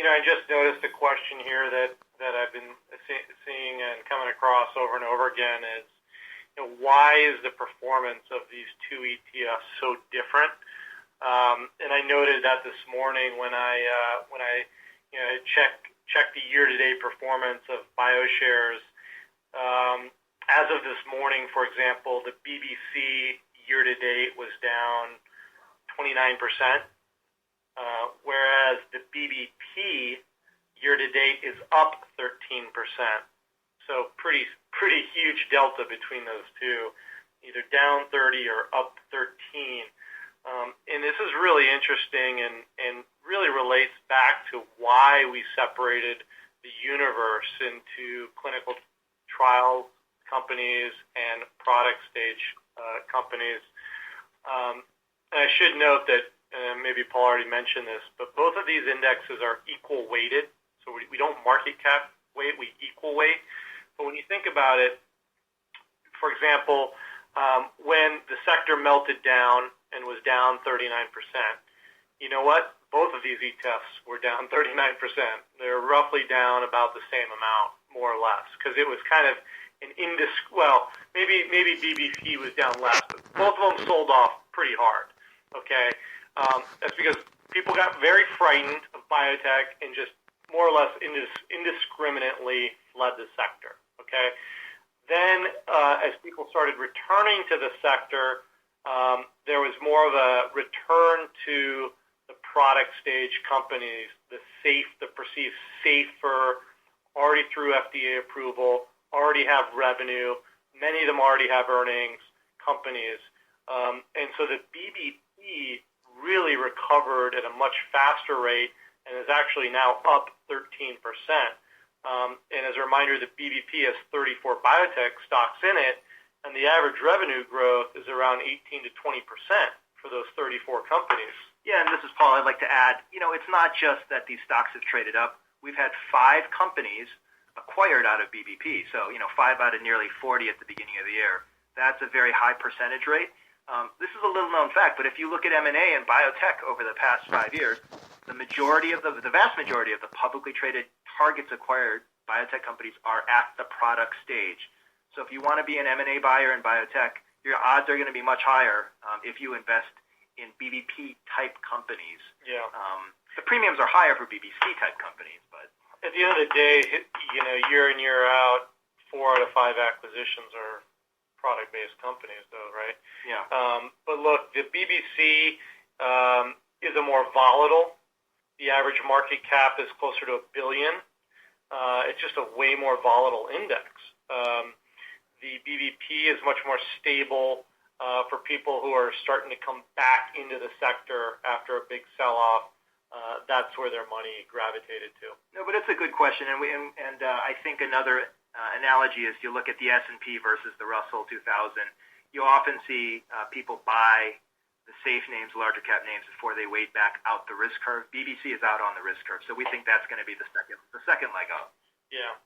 I just noticed a question here that I've been seeing and coming across over and over again is, why is the performance of these two ETFs so different? And I noted that this morning when I checked the year-to-date performance of Bioshares. As of this morning, for example, the BBC year-to-date was down 29%, whereas the BBP year-to-date is up 13%. So pretty huge delta between those two, either down 30 or up 13. And this is really interesting and really relates back to why we separated the universe into clinical trial companies and product stage companies. And I should note that, maybe Paul already mentioned this, but both of these indexes are equal weighted. So we don't market cap weight, we equal weight. But when you think about it, for example, when the sector melted down and was down 39%, you know what? Both of these ETFs were down 39%. They're roughly down about the same amount, more or less, because it was kind of an maybe BBP was down less, but both of them sold off pretty hard, okay? That's because people got very frightened of biotech and just more or less indiscriminately fled the sector, okay? Then as people started returning to the sector, there was more of a return to the product stage companies, the perceived safer, already through FDA approval, already have revenue, many of them already have earnings, companies. And so the BBP really recovered at a much faster rate and is actually now up 13%. And as a reminder, the BBP has 34 biotech stocks in it, and the average revenue growth is around 18 to 20% for those 34 companies. Yeah, and this is Paul. I'd like to add, it's not just that these stocks have traded up. We've had 5 companies acquired out of BBP. So, 5 out of nearly 40 at the beginning of the year. That's a very high percentage rate. This is a little known fact, but if you look at M&A and biotech over the past 5 years, the vast majority of the publicly traded targets acquired biotech companies are at the product stage. So if you want to be an M&A buyer in biotech, your odds are going to be much higher if you invest in BBP-type companies. Yeah. The premiums are higher for BBC-type companies, but at the end of the day, year in, year out, 4 out of 5 acquisitions are product-based companies, though, right? Yeah. But look, the BBC is a more volatile. The average market cap is closer to $1 billion. It's just a way more volatile index. The BBP is much more stable for people who are starting to come back into the sector after a big sell-off. That's where their money gravitated to. No, but it's a good question, and I think another analogy is you look at the S&P versus the Russell 2000. You often see people buy the safe names, larger cap names, before they wait back out the risk curve. BBC is out on the risk curve, so we think that's going to be the second leg up. Yeah.